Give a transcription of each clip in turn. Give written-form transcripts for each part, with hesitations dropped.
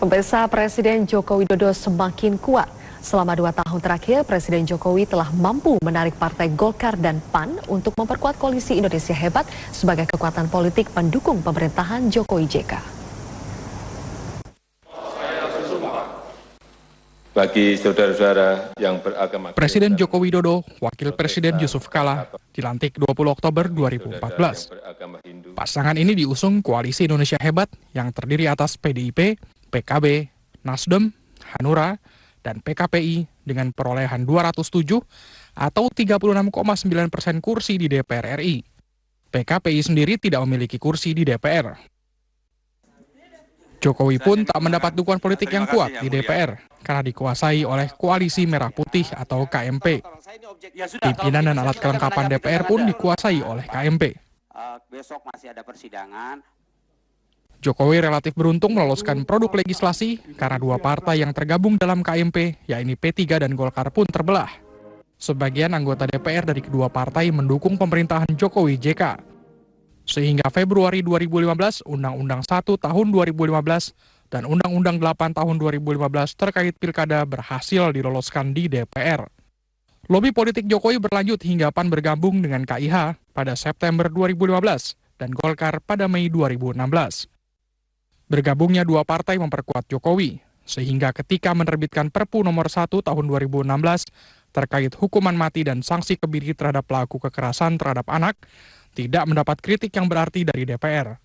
Pemirsa, Presiden Joko Widodo semakin kuat. Selama 2 tahun terakhir, Presiden Jokowi telah mampu menarik Partai Golkar dan PAN untuk memperkuat koalisi Indonesia Hebat sebagai kekuatan politik pendukung pemerintahan Jokowi JK. Bagi saudara-saudara yang beragama Presiden Joko Widodo, Wakil Presiden Yusuf Kala, dilantik 20 Oktober 2014. Pasangan ini diusung Koalisi Indonesia Hebat yang terdiri atas PDIP, PKB, Nasdem, Hanura, dan PKPI dengan perolehan 207 atau 36,9% kursi di DPR RI. PKPI sendiri tidak memiliki kursi di DPR. Jokowi pun tak mendapat dukungan politik yang kuat di DPR karena dikuasai oleh Koalisi Merah Putih atau KMP. Pimpinan dan alat kelengkapan DPR pun dikuasai oleh KMP. Besok masih ada persidangan. Jokowi relatif beruntung meloloskan produk legislasi karena 2 partai yang tergabung dalam KMP, yakni P3 dan Golkar pun terbelah. Sebagian anggota DPR dari kedua partai mendukung pemerintahan Jokowi JK. Sehingga Februari 2015, Undang-Undang 1 tahun 2015 dan Undang-Undang 8 tahun 2015 terkait pilkada berhasil diloloskan di DPR. Lobi politik Jokowi berlanjut hingga PAN bergabung dengan KIH pada September 2015 dan Golkar pada Mei 2016. Bergabungnya 2 partai memperkuat Jokowi, sehingga ketika menerbitkan Perpu nomor 1 tahun 2016 terkait hukuman mati dan sanksi kebiri terhadap pelaku kekerasan terhadap anak, tidak mendapat kritik yang berarti dari DPR.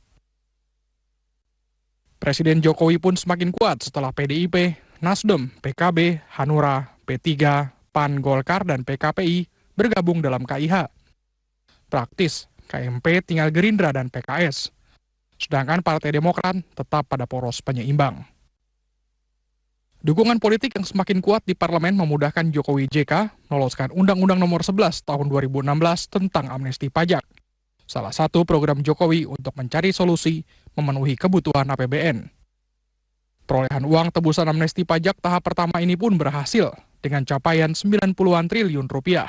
Presiden Jokowi pun semakin kuat setelah PDIP, Nasdem, PKB, Hanura, P3, PAN, Golkar, dan PKPI bergabung dalam KIH. Praktis, KMP tinggal Gerindra dan PKS. Sedangkan Partai Demokrat tetap pada poros penyeimbang. Dukungan politik yang semakin kuat di parlemen memudahkan Jokowi JK meloloskan Undang-Undang nomor 11 tahun 2016 tentang amnesti pajak. Salah satu program Jokowi untuk mencari solusi memenuhi kebutuhan APBN. Perolehan uang tebusan amnesti pajak tahap pertama ini pun berhasil dengan capaian 90-an triliun rupiah.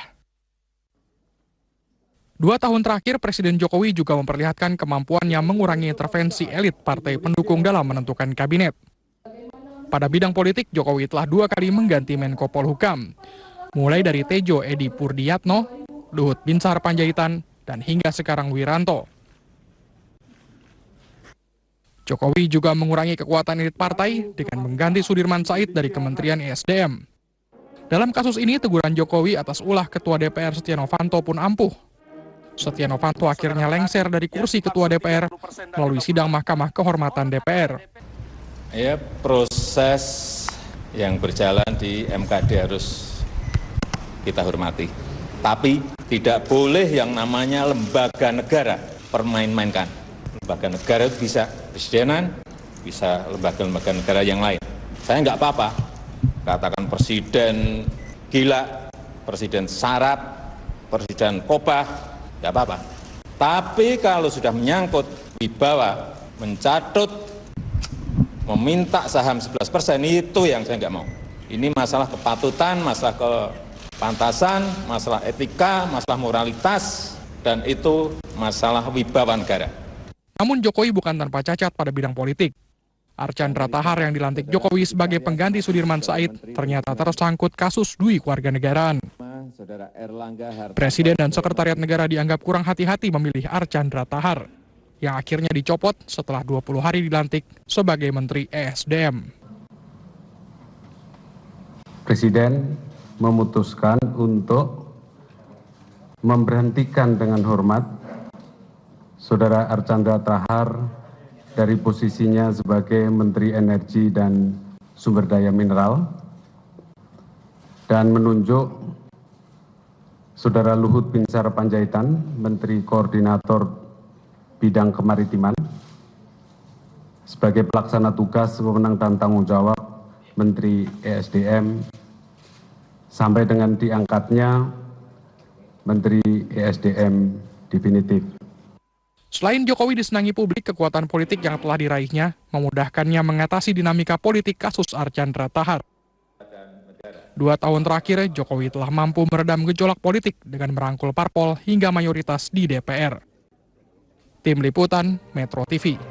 2 tahun terakhir, Presiden Jokowi juga memperlihatkan kemampuannya mengurangi intervensi elit partai pendukung dalam menentukan kabinet. Pada bidang politik, Jokowi telah 2 kali mengganti Menko Polhukam, mulai dari Tejo Edi Purdiatno, Luhut Binsar Panjaitan, dan hingga sekarang Wiranto. Jokowi juga mengurangi kekuatan elit partai dengan mengganti Sudirman Said dari Kementerian ESDM. Dalam kasus ini, teguran Jokowi atas ulah Ketua DPR Setia Novanto pun ampuh. Setia Novanto akhirnya lengser dari kursi Ketua DPR melalui sidang Mahkamah Kehormatan DPR. Ya, proses yang berjalan di MKD harus kita hormati. Tapi tidak boleh yang namanya lembaga negara permain-mainkan. Lembaga negara itu bisa presidenan, bisa lembaga-lembaga negara yang lain. Saya nggak apa-apa katakan presiden gila, presiden sarap, presiden kobah, nggak apa-apa. Tapi kalau sudah menyangkut wibawa, mencatut, meminta saham 11% itu yang saya nggak mau. Ini masalah kepatutan, masalah kepantasan, masalah etika, masalah moralitas, dan itu masalah wibawa negara. Namun Jokowi bukan tanpa cacat pada bidang politik. Archandra Tahar yang dilantik Jokowi sebagai pengganti Sudirman Said ternyata tersangkut kasus Dui Kewarganegaraan. Presiden dan Sekretariat Negara dianggap kurang hati-hati memilih Archandra Tahar, yang akhirnya dicopot setelah 20 hari dilantik sebagai Menteri ESDM. Presiden memutuskan untuk memberhentikan dengan hormat Saudara Archandra Tahar dari posisinya sebagai Menteri Energi dan Sumber Daya Mineral dan menunjuk Saudara Luhut Binsar Panjaitan, Menteri Koordinator Bidang Kemaritiman, sebagai pelaksana tugas, wewenang dan tanggung jawab Menteri ESDM, sampai dengan diangkatnya Menteri ESDM definitif. Selain Jokowi disenangi publik, kekuatan politik yang telah diraihnya memudahkannya mengatasi dinamika politik kasus Archandra Tahar. 2 tahun terakhir, Jokowi telah mampu meredam gejolak politik dengan merangkul parpol hingga mayoritas di DPR. Tim Liputan, Metro TV.